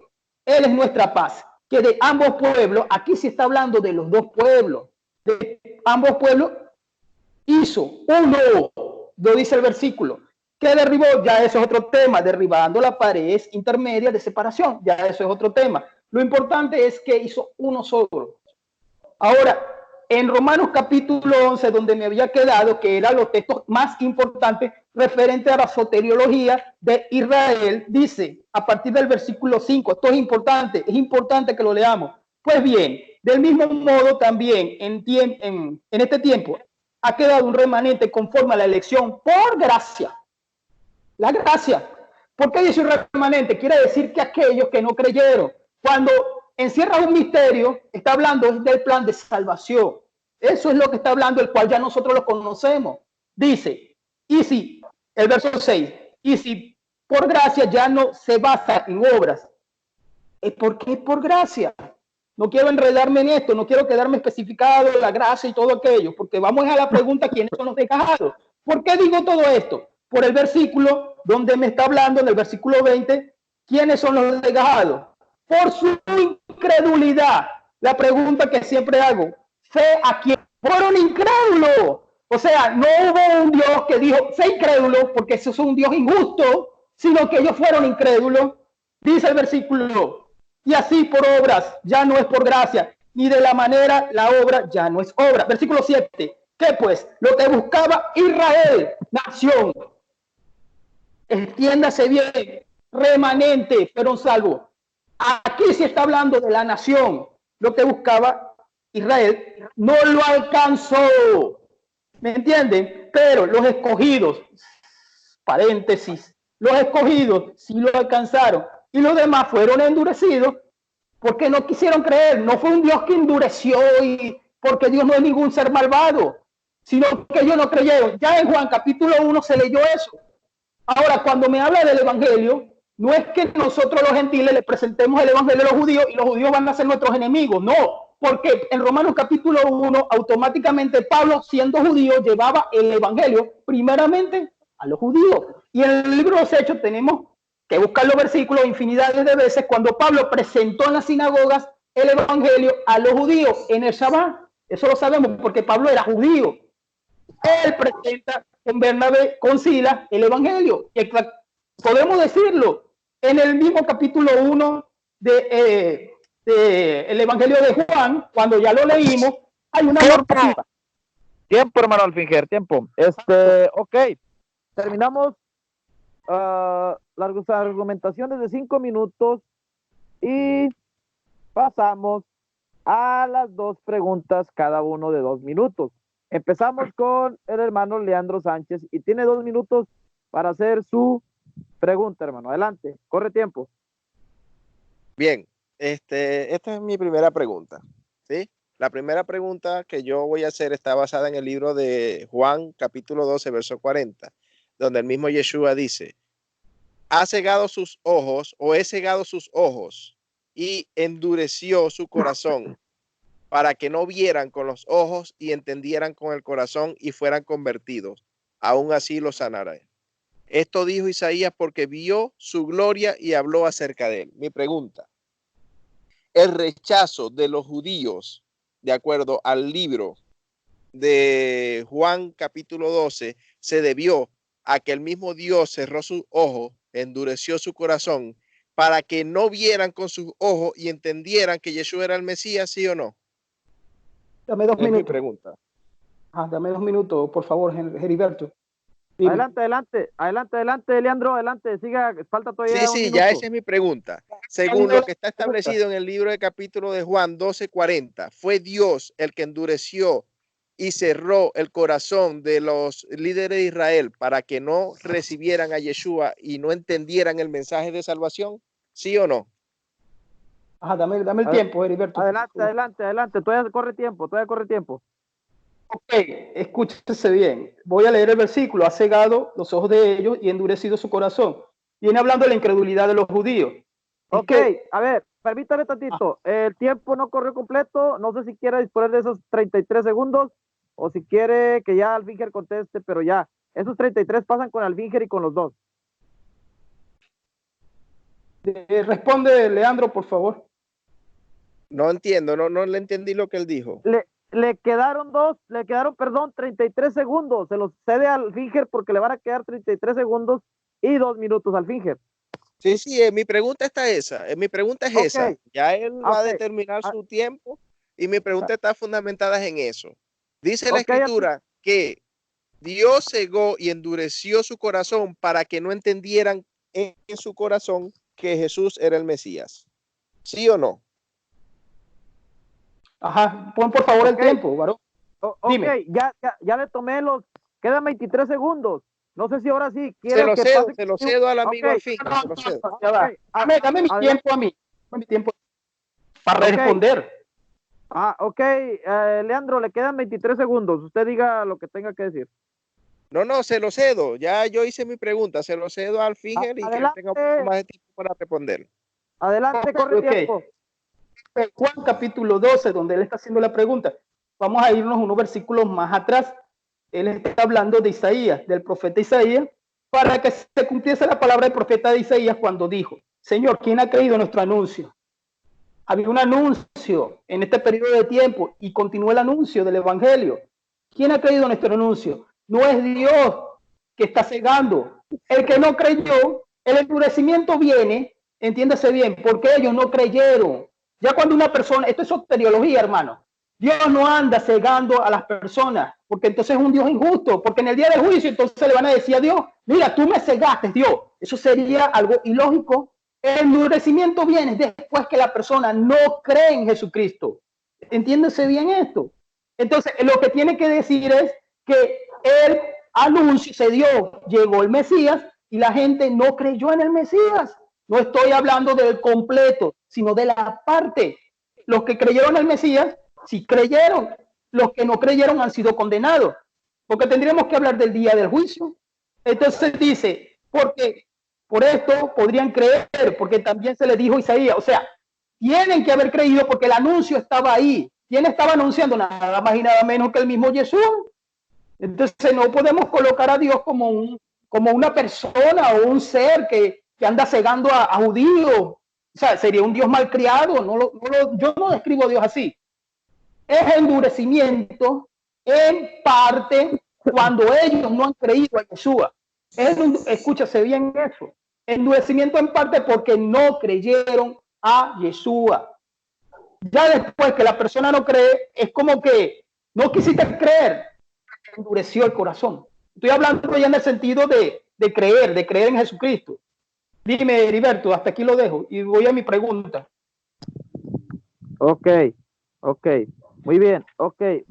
Speaker 3: Él es nuestra paz. Que de ambos pueblos, aquí se está hablando de los dos pueblos. De ambos pueblos hizo uno, lo dice el versículo. ¿Qué derribó? Ya eso es otro tema, derribando la pared intermedia de separación, ya eso es otro tema. Lo importante es que hizo uno solo. Ahora, en Romanos capítulo 11, donde me había quedado, que eran los textos más importantes referente a la soteriología de Israel, dice, a partir del versículo 5, esto es importante que lo leamos. Pues bien, del mismo modo también en este tiempo ha quedado un remanente conforme a la elección por gracia. La gracia. ¿Por qué dice un remanente? Quiere decir que aquellos que no creyeron, cuando encierra un misterio, está hablando del plan de salvación. Eso es lo que está hablando, el cual ya nosotros lo conocemos. Dice, y si, el verso 6, y si por gracia ya no se basa en obras, es porque es por gracia. No quiero enredarme en esto, no quiero quedarme especificado en la gracia y todo aquello, porque vamos a la pregunta, ¿quiénes son los desgajados? ¿Por qué digo todo esto? Por el versículo donde me está hablando, en el versículo 20, ¿quiénes son los desgajados? Por su incredulidad. La pregunta que siempre hago, ¿fe a quién? Fueron incrédulos. O sea, no hubo un Dios que dijo, sé incrédulo, porque eso es un Dios injusto, sino que ellos fueron incrédulos. Dice el versículo, y así por obras, ya no es por gracia, ni de la manera la obra ya no es obra. Versículo 7, ¿qué pues? Lo que buscaba Israel, nación. entiéndase bien, remanente fueron salvos. Aquí se está hablando de la nación, lo que buscaba Israel, no lo alcanzó, ¿me entienden? Pero los escogidos, paréntesis, los escogidos sí lo alcanzaron y los demás fueron endurecidos porque no quisieron creer. No fue un Dios que endureció y porque Dios no es ningún ser malvado, sino que ellos no creyeron. Ya en Juan capítulo 1 se leyó eso. Ahora, cuando me habla del evangelio, no es que nosotros los gentiles le presentemos el evangelio a los judíos y los judíos van a ser nuestros enemigos, no, porque en Romanos capítulo 1 automáticamente Pablo, siendo judío, llevaba el evangelio primeramente a los judíos. Y en el libro de los Hechos tenemos que buscar los versículos infinidades de veces cuando Pablo presentó en las sinagogas el evangelio a los judíos en el Shabbat. Eso lo sabemos porque Pablo era judío. Él presenta con Bernabé, con Silas, el evangelio. Podemos decirlo en el mismo capítulo 1 de el evangelio de Juan, cuando ya lo leímos, hay una narrativa.
Speaker 1: Tiempo, hermano Alfinger, tiempo. Ok, terminamos las argumentaciones de 5 minutos y pasamos a las 2 preguntas, cada uno de 2 minutos. Empezamos con el hermano Leandro Sánchez y tiene 2 minutos para hacer su pregunta, hermano. Adelante, corre tiempo.
Speaker 2: Bien, esta es mi primera pregunta, ¿sí? La primera pregunta que yo voy a hacer está basada en el libro de Juan, capítulo 12, verso 40, donde el mismo Yeshua dice, ha cegado sus ojos o he cegado sus ojos y endureció su corazón para que no vieran con los ojos y entendieran con el corazón y fueran convertidos. Aún así los sanaré. Esto dijo Isaías porque vio su gloria y habló acerca de él. Mi pregunta, el rechazo de los judíos, de acuerdo al libro de Juan capítulo 12, se debió a que el mismo Dios cerró sus ojos, endureció su corazón, para que no vieran con sus ojos y entendieran que Yeshua era el Mesías, ¿sí o no?
Speaker 3: Dame 2 minutos.
Speaker 2: Mi pregunta.
Speaker 3: Dame 2 minutos, por favor, Heriberto.
Speaker 1: Dime. Adelante, Leandro, adelante, siga, falta todavía
Speaker 2: Sí, ya esa es mi pregunta. Según lo que está establecido en el libro de capítulo de Juan 12:40, fue Dios el que endureció y cerró el corazón de los líderes de Israel para que no recibieran a Yeshua y no entendieran el mensaje de salvación, ¿sí o no?
Speaker 3: Dame el tiempo, Heriberto.
Speaker 1: Adelante, todavía corre tiempo.
Speaker 3: Ok, escúchese bien. Voy a leer el versículo. Ha cegado los ojos de ellos y endurecido su corazón. Viene hablando de la incredulidad de los judíos.
Speaker 1: Ok, a ver, permítame tantito. El tiempo no corrió completo. No sé si quiere disponer de esos 33 segundos o si quiere que ya Alfinger conteste, pero ya. Esos 33 pasan con Alfinger y con los dos.
Speaker 3: Responde, Leandro, por favor.
Speaker 2: No entiendo, no le entendí lo que él dijo.
Speaker 1: Le quedaron 33 segundos. Se los cede al Finger porque le van a quedar 33 segundos y 2 minutos al Finger.
Speaker 2: Sí, mi pregunta está esa. Mi pregunta es esa. Ya él va a determinar su tiempo y mi pregunta está fundamentada en eso. Dice la escritura que Dios cegó y endureció su corazón para que no entendieran en su corazón que Jesús era el Mesías. ¿Sí o no?
Speaker 3: Pon por favor el tiempo, varón.
Speaker 1: Dime. Ya le tomé quedan 23 segundos. No sé si ahora sí
Speaker 2: quiere se lo cedo al amigo Alfín.
Speaker 3: Dame mi tiempo a mí. Dame mi tiempo para responder.
Speaker 1: Leandro, le quedan 23 segundos. Usted diga lo que tenga que decir.
Speaker 2: No, se lo cedo. Ya yo hice mi pregunta. Se lo cedo al Finger y que tenga un poco más de tiempo para responder.
Speaker 1: Adelante, corre tiempo.
Speaker 3: Juan capítulo 12, donde él está haciendo la pregunta. Vamos a irnos unos versículos más atrás. Él está hablando de Isaías, del profeta Isaías, para que se cumpliese la palabra del profeta de Isaías cuando dijo, Señor, ¿quién ha creído nuestro anuncio? Había un anuncio en este periodo de tiempo y continúa el anuncio del evangelio. ¿Quién ha creído nuestro anuncio? No es Dios que está cegando. El que no creyó, el endurecimiento viene, entiéndase bien, porque ellos no creyeron. Ya cuando una persona, esto es soteriología, hermano. Dios no anda cegando a las personas. porque entonces es un Dios injusto, porque en el día del juicio entonces le van a decir a Dios, mira, tú me cegaste, Dios. Eso sería algo ilógico. El endurecimiento viene después que la persona no cree en Jesucristo. Entiéndese bien esto. Entonces, lo que tiene que decir es que el anuncio se dio, llegó el Mesías y la gente no creyó en el Mesías. No estoy hablando del completo, sino de la parte. Los que creyeron en el Mesías, sí creyeron. Los que no creyeron han sido condenados. Porque tendríamos que hablar del día del juicio. Entonces dice, porque por esto podrían creer, porque también se le dijo a Isaías, o sea, tienen que haber creído porque el anuncio estaba ahí. ¿Quién estaba anunciando? Nada más y nada menos que el mismo Jesús. Entonces no podemos colocar a Dios como una persona o un ser que anda cegando a judíos. O sea, sería un Dios malcriado. Yo no describo a Dios así. Es endurecimiento en parte cuando ellos no han creído a Yeshua. Escúchase bien eso. Endurecimiento en parte porque no creyeron a Yeshua. Ya después que la persona no cree, es como que no quisiste creer, endureció el corazón. Estoy hablando ya en el sentido de creer en Jesucristo. Dime, Heriberto, hasta aquí lo dejo y voy a mi pregunta.
Speaker 1: Ok, muy bien,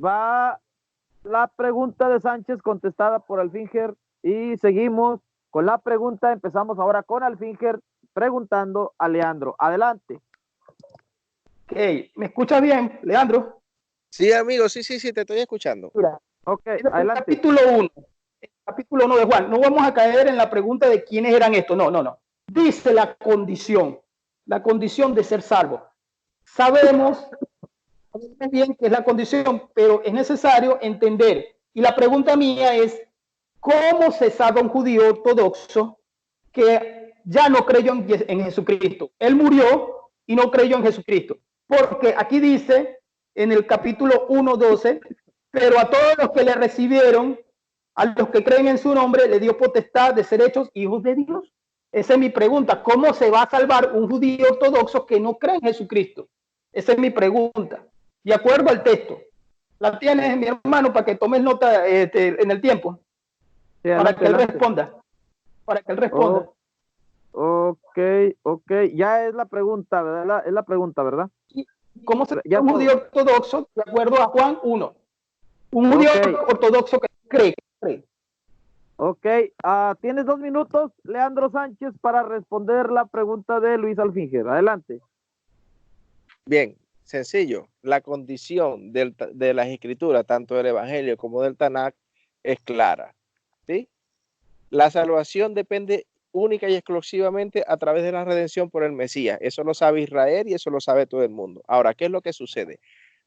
Speaker 1: va la pregunta de Sánchez contestada por Alfinger y seguimos con la pregunta. Empezamos ahora con Alfinger preguntando a Leandro. Adelante.
Speaker 3: Ok, ¿me escuchas bien, Leandro?
Speaker 2: Sí, amigo, sí, te estoy escuchando.
Speaker 3: Mira,
Speaker 1: adelante.
Speaker 3: Capítulo 1 de Juan. No vamos a caer en la pregunta de quiénes eran estos. No. Dice la condición de ser salvo. Sabemos bien que es la condición, pero es necesario entender. Y la pregunta mía es, ¿cómo se sabe un judío ortodoxo que ya no creyó en Jesucristo? Él murió y no creyó en Jesucristo. Porque aquí dice en el capítulo 1:12, pero a todos los que le recibieron, a los que creen en su nombre, le dio potestad de ser hechos hijos de Dios. Esa es mi pregunta. ¿Cómo se va a salvar un judío ortodoxo que no cree en Jesucristo? Esa es mi pregunta. De acuerdo al texto. La tienes, mi hermano, para que tomes nota en el tiempo. Sí, para que él responda.
Speaker 1: Ok. Ya es la pregunta, ¿verdad? Es la pregunta, ¿verdad?
Speaker 3: ¿Cómo se llama un judío ortodoxo? De acuerdo a Juan 1. Un judío ortodoxo que cree.
Speaker 1: Ok, tienes 2 minutos, Leandro Sánchez, para responder la pregunta de Luis Alfinger. Adelante.
Speaker 2: Bien, sencillo. La condición de las escrituras, tanto del Evangelio como del Tanakh, es clara. ¿Sí? La salvación depende única y exclusivamente a través de la redención por el Mesías. Eso lo sabe Israel y eso lo sabe todo el mundo. Ahora, ¿qué es lo que sucede?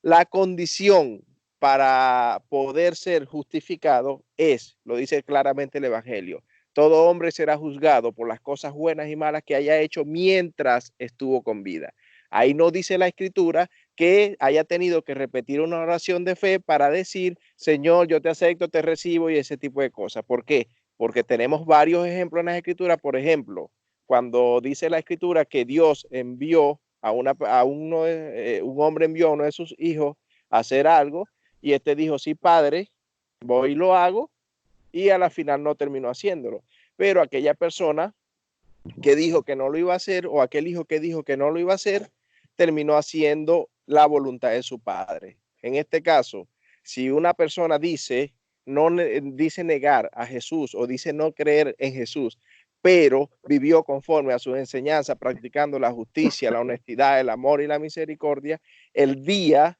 Speaker 2: La condición para poder ser justificado es, lo dice claramente el Evangelio, todo hombre será juzgado por las cosas buenas y malas que haya hecho mientras estuvo con vida. Ahí no dice la Escritura que haya tenido que repetir una oración de fe para decir, Señor, yo te acepto, te recibo y ese tipo de cosas. ¿Por qué? Porque tenemos varios ejemplos en la Escritura. Por ejemplo, cuando dice la Escritura que Dios envió un hombre envió a uno de sus hijos a hacer algo y este dijo, sí, padre, voy y lo hago, y a la final no terminó haciéndolo. Pero aquella persona que dijo que no lo iba a hacer o aquel hijo que dijo que no lo iba a hacer, terminó haciendo la voluntad de su padre. En este caso, si una persona dice negar a Jesús o dice no creer en Jesús, pero vivió conforme a sus enseñanzas, practicando la justicia, la honestidad, el amor y la misericordia, el día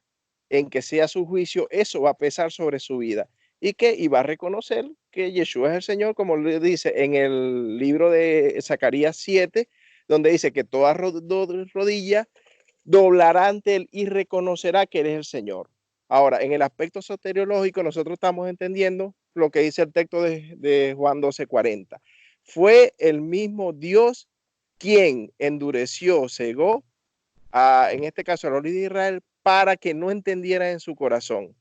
Speaker 2: en que sea su juicio, eso va a pesar sobre su vida. Y va a reconocer que Yeshua es el Señor, como le dice en el libro de Zacarías 7, donde dice que toda rodilla doblará ante él y reconocerá que él es el Señor. Ahora, en el aspecto soteriológico, nosotros estamos entendiendo lo que dice el texto de Juan 12:40. Fue el mismo Dios quien endureció, cegó, en este caso a los hijos de Israel, para que no entendiera en su corazón.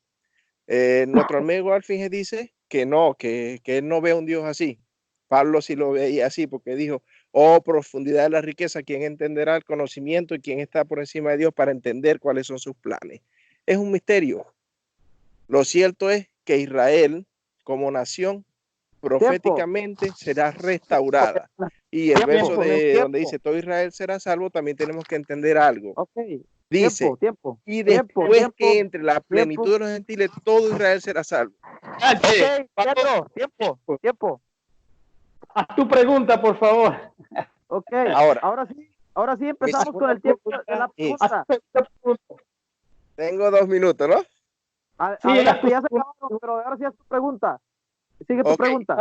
Speaker 2: Nuestro amigo Alfinge dice que no, que él no ve a un Dios así. Pablo sí lo veía así porque dijo, oh, profundidad de la riqueza, ¿quién entenderá el conocimiento y quién está por encima de Dios para entender cuáles son sus planes? Es un misterio. Lo cierto es que Israel como nación proféticamente será restaurada. Y el verso de donde dice todo Israel será salvo, también tenemos que entender algo.
Speaker 1: Okay.
Speaker 2: Dice, y después que entre la plenitud de los gentiles, todo Israel será salvo.
Speaker 1: Ok, Pedro, tiempo.
Speaker 3: Haz tu pregunta, por favor.
Speaker 1: Ok,
Speaker 2: Ahora
Speaker 1: sí empezamos con el tiempo de la pregunta.
Speaker 2: Tengo 2 minutos, ¿no?
Speaker 1: Adelante, ya se acabaron, pero ahora sí es tu pregunta. Sigue tu pregunta.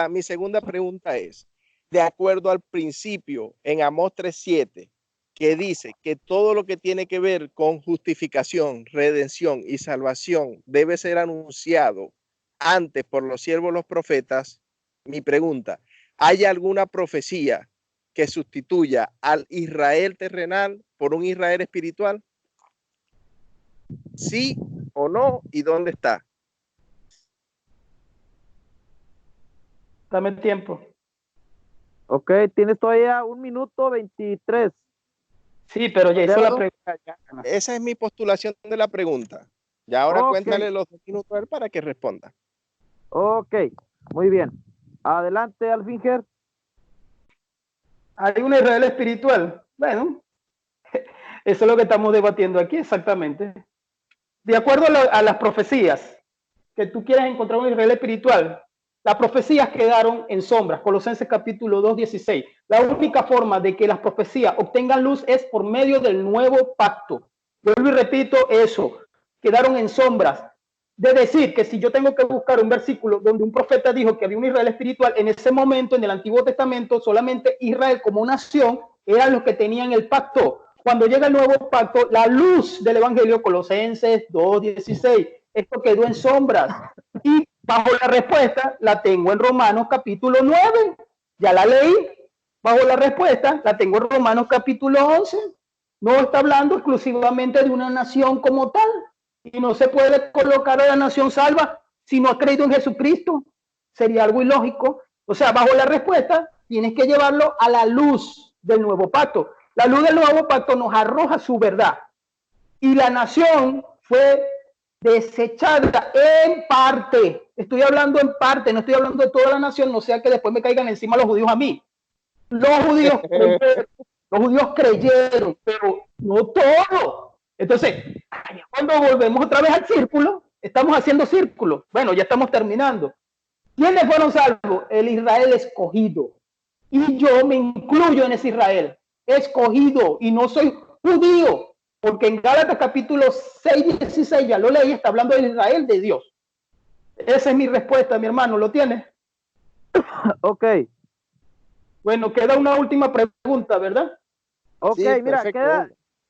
Speaker 2: Mi segunda pregunta es, de acuerdo al principio en Amós 3:7, que dice que todo lo que tiene que ver con justificación, redención y salvación debe ser anunciado antes por los siervos los profetas, mi pregunta, ¿hay alguna profecía que sustituya al Israel terrenal por un Israel espiritual? ¿Sí o no? ¿Y dónde está?
Speaker 3: Dame tiempo.
Speaker 1: Ok, tienes todavía 1 minuto 23.
Speaker 3: Sí, pero ya hizo la pregunta.
Speaker 2: Esa es mi postulación de la pregunta. Y ahora cuéntale los 2 minutos a él para que responda.
Speaker 1: Ok, muy bien. Adelante, Alfinger.
Speaker 3: ¿Hay un Israel espiritual? Bueno, eso es lo que estamos debatiendo aquí exactamente. De acuerdo a las profecías, que tú quieras encontrar un Israel espiritual, las profecías quedaron en sombras. Colosenses capítulo 2:16. La única forma de que las profecías obtengan luz es por medio del nuevo pacto. Vuelvo y repito eso. Quedaron en sombras. De decir que si yo tengo que buscar un versículo donde un profeta dijo que había un Israel espiritual, en ese momento en el Antiguo Testamento solamente Israel como nación eran los que tenían el pacto. Cuando llega el nuevo pacto, la luz del evangelio, Colosenses 2:16, esto quedó en sombras. Y bajo la respuesta la tengo en Romanos capítulo 9, ya la leí. Bajo la respuesta la tengo en Romanos capítulo 11. No está hablando exclusivamente de una nación como tal. Y no se puede colocar a la nación salva si no ha creído en Jesucristo. Sería algo ilógico. O sea, bajo la respuesta tienes que llevarlo a la luz del nuevo pacto. La luz del nuevo pacto nos arroja su verdad. Y la nación fue desechada en parte. Estoy hablando en parte, no estoy hablando de toda la nación, no sea que después me caigan encima los judíos a mí. Los judíos creyeron, pero no todo. Entonces, cuando volvemos otra vez al círculo, estamos haciendo círculo. Bueno, ya estamos terminando. ¿Quiénes fueron salvos? El Israel escogido. Y yo me incluyo en ese Israel escogido y no soy judío, porque en Gálatas capítulo 6:16, ya lo leí, está hablando del Israel de Dios. Esa es mi respuesta, mi hermano, ¿lo tienes?
Speaker 1: Ok.
Speaker 3: Bueno, queda una última pregunta, ¿verdad?
Speaker 1: Ok,
Speaker 2: sí,
Speaker 1: mira,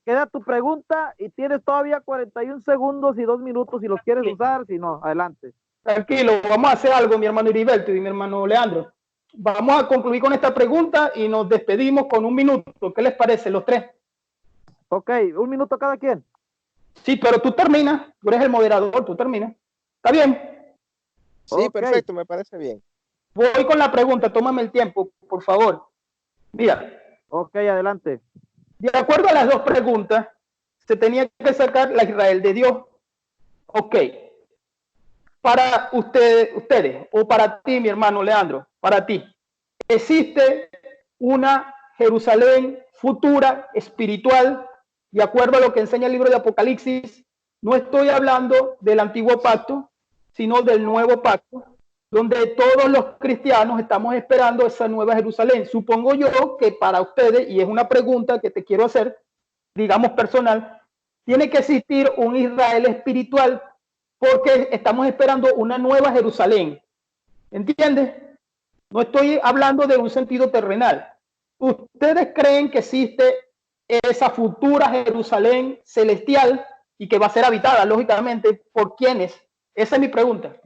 Speaker 1: queda tu pregunta y tienes todavía 41 segundos y 2 minutos si los quieres usar, si no, adelante.
Speaker 3: Tranquilo, vamos a hacer algo, mi hermano Heriberto y mi hermano Leandro. Vamos a concluir con esta pregunta y nos despedimos con 1 minuto. ¿Qué les parece, los tres?
Speaker 1: Ok, 1 minuto cada quien.
Speaker 3: Sí, pero tú terminas, tú eres el moderador, tú terminas. ¿Está bien?
Speaker 2: Sí,
Speaker 1: Okay.
Speaker 2: Perfecto, me parece bien.
Speaker 3: Voy con la pregunta, tómame el tiempo, por favor. Mira.
Speaker 1: Ok, adelante.
Speaker 3: De acuerdo a las 2 preguntas, se tenía que sacar la Israel de Dios. Ok. Para ustedes, o para ti, mi hermano Leandro, para ti, ¿existe una Jerusalén futura, espiritual, de acuerdo a lo que enseña el libro de Apocalipsis? No estoy hablando del antiguo pacto, sino del nuevo pacto, donde todos los cristianos estamos esperando esa nueva Jerusalén. Supongo yo que para ustedes, y es una pregunta que te quiero hacer, digamos personal, tiene que existir un Israel espiritual porque estamos esperando una nueva Jerusalén. ¿Entiendes? No estoy hablando de un sentido terrenal. ¿Ustedes creen que existe esa futura Jerusalén celestial y que va a ser habitada, lógicamente, por quiénes? Esa es mi pregunta.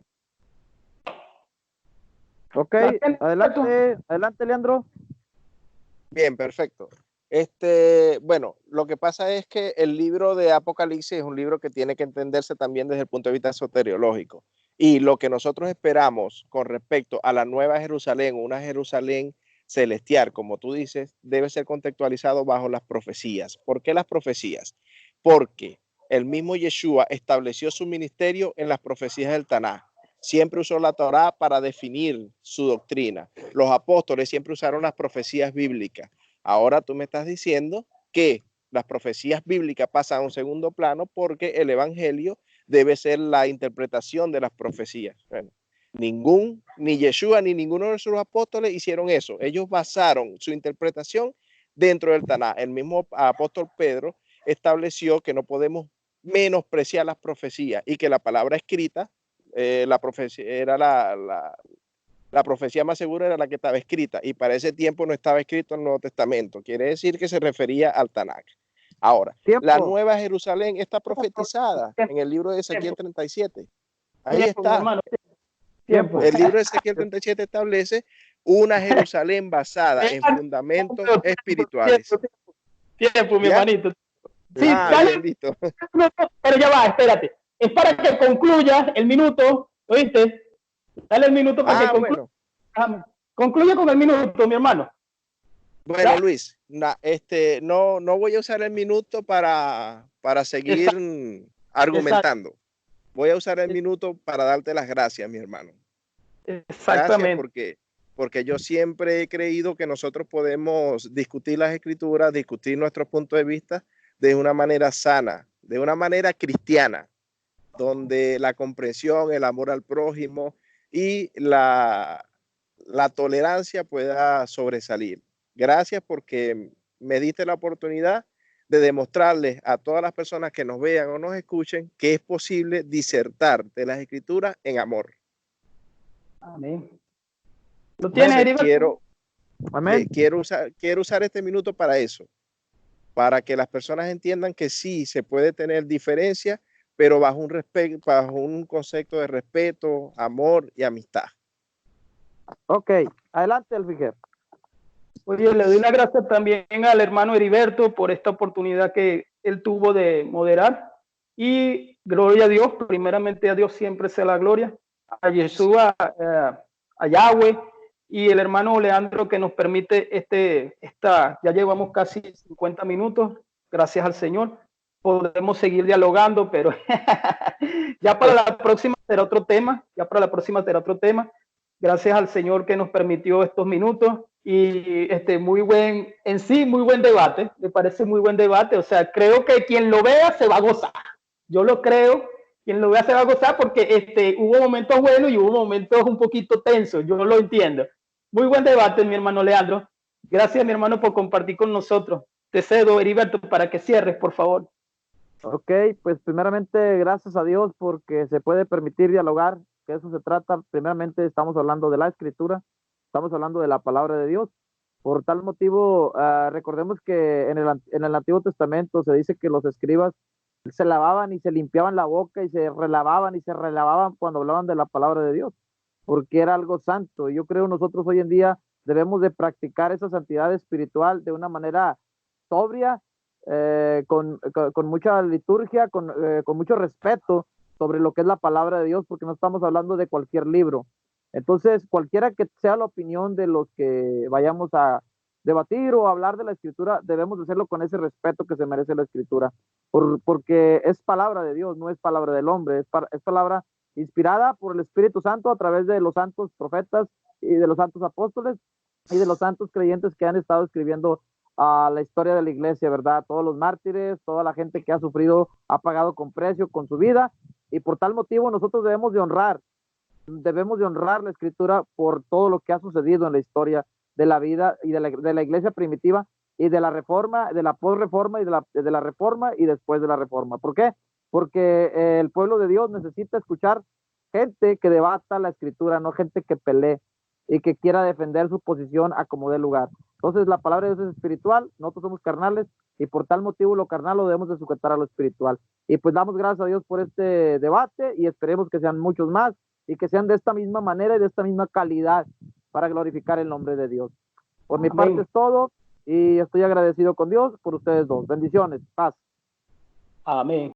Speaker 1: Ok, adelante, Leandro.
Speaker 2: Bien, perfecto. Bueno, lo que pasa es que el libro de Apocalipsis es un libro que tiene que entenderse también desde el punto de vista soteriológico. Y lo que nosotros esperamos con respecto a la nueva Jerusalén, una Jerusalén celestial, como tú dices, debe ser contextualizado bajo las profecías. ¿Por qué las profecías? Porque el mismo Yeshua estableció su ministerio en las profecías del Tanaj. Siempre usó la Torá para definir su doctrina. Los apóstoles siempre usaron las profecías bíblicas. Ahora tú me estás diciendo que las profecías bíblicas pasan a un segundo plano porque el evangelio debe ser la interpretación de las profecías. Bueno, ni Yeshua ni ninguno de sus apóstoles hicieron eso. Ellos basaron su interpretación dentro del Tanaj. El mismo apóstol Pedro estableció que no podemos menospreciar las profecías y que la palabra escrita, la profecía era la profecía más segura era la que estaba escrita, y para ese tiempo no estaba escrito el Nuevo Testamento. Quiere decir que se refería al Tanaj. Ahora, la Nueva Jerusalén está profetizada en el libro de Ezequiel 37. Ahí está. El libro de Ezequiel 37 establece una Jerusalén basada en fundamentos espirituales.
Speaker 3: Tiempo, mi hermanito. Sí,
Speaker 2: bien, listo.
Speaker 3: Pero ya va, espérate. Es para que concluya el minuto, ¿oíste? Dale el minuto para que concluya. Bueno. Concluye con el minuto, mi hermano.
Speaker 2: Bueno, ¿ya? Luis, no voy a usar el minuto para seguir argumentando. Voy a usar el minuto para darte las gracias, mi hermano.
Speaker 3: Exactamente.
Speaker 2: Gracias porque yo siempre he creído que nosotros podemos discutir las escrituras, discutir nuestros puntos de vista de una manera sana, de una manera cristiana, donde la comprensión, el amor al prójimo y la tolerancia pueda sobresalir. Gracias porque me diste la oportunidad de demostrarles a todas las personas que nos vean o nos escuchen que es posible disertar de las escrituras en amor.
Speaker 3: Amén. ¿Lo tienes, Heriberto?
Speaker 2: Quiero usar este minuto para eso, para que las personas entiendan que sí se puede tener diferencia, pero bajo un concepto de respeto, amor y amistad.
Speaker 1: Ok, adelante, Elfiger.
Speaker 3: Oye, le doy las gracias también al hermano Heriberto por esta oportunidad que él tuvo de moderar. Y gloria a Dios, primeramente a Dios siempre sea la gloria, a Yeshua, a Yahweh, y el hermano Leandro que nos permite ya llevamos casi 50 minutos, gracias al Señor. Podemos seguir dialogando, pero ya para la próxima será otro tema, Gracias al Señor que nos permitió estos minutos y muy buen debate, me parece muy buen debate. O sea, creo que quien lo vea se va a gozar. Yo lo creo, quien lo vea se va a gozar porque hubo momentos buenos y hubo momentos un poquito tensos, yo lo entiendo. Muy buen debate, mi hermano Leandro. Gracias, mi hermano, por compartir con nosotros. Te cedo, Heriberto, para que cierres, por favor.
Speaker 1: Ok, pues primeramente gracias a Dios porque se puede permitir dialogar, que eso se trata. Primeramente estamos hablando de la escritura, estamos hablando de la palabra de Dios. Por tal motivo, recordemos que en el Antiguo Testamento se dice que los escribas se lavaban y se limpiaban la boca y se relavaban cuando hablaban de la palabra de Dios, porque era algo santo. Yo creo nosotros hoy en día debemos de practicar esa santidad espiritual de una manera sobria, con mucha liturgia, con mucho respeto sobre lo que es la palabra de Dios, porque no estamos hablando de cualquier libro. Entonces, cualquiera que sea la opinión de los que vayamos a debatir o hablar de la escritura, debemos de hacerlo con ese respeto que se merece la escritura, porque es palabra de Dios, no es palabra del hombre, es palabra inspirada por el Espíritu Santo a través de los santos profetas y de los santos apóstoles y de los santos creyentes que han estado escribiendo a la historia de la iglesia, ¿verdad? Todos los mártires, toda la gente que ha sufrido, ha pagado con precio, con su vida, y por tal motivo nosotros debemos de honrar la escritura por todo lo que ha sucedido en la historia de la vida y de la iglesia primitiva y de la reforma, de la posreforma y de la reforma y después de la reforma. ¿Por qué? Porque el pueblo de Dios necesita escuchar gente que debata la escritura, no gente que pelee y que quiera defender su posición a como dé lugar. Entonces la palabra de Dios es espiritual, nosotros somos carnales y por tal motivo lo carnal lo debemos de sujetar a lo espiritual. Y pues damos gracias a Dios por este debate y esperemos que sean muchos más y que sean de esta misma manera y de esta misma calidad para glorificar el nombre de Dios. Por mi parte es todo y estoy agradecido con Dios por ustedes dos. Bendiciones, paz.
Speaker 3: Amén.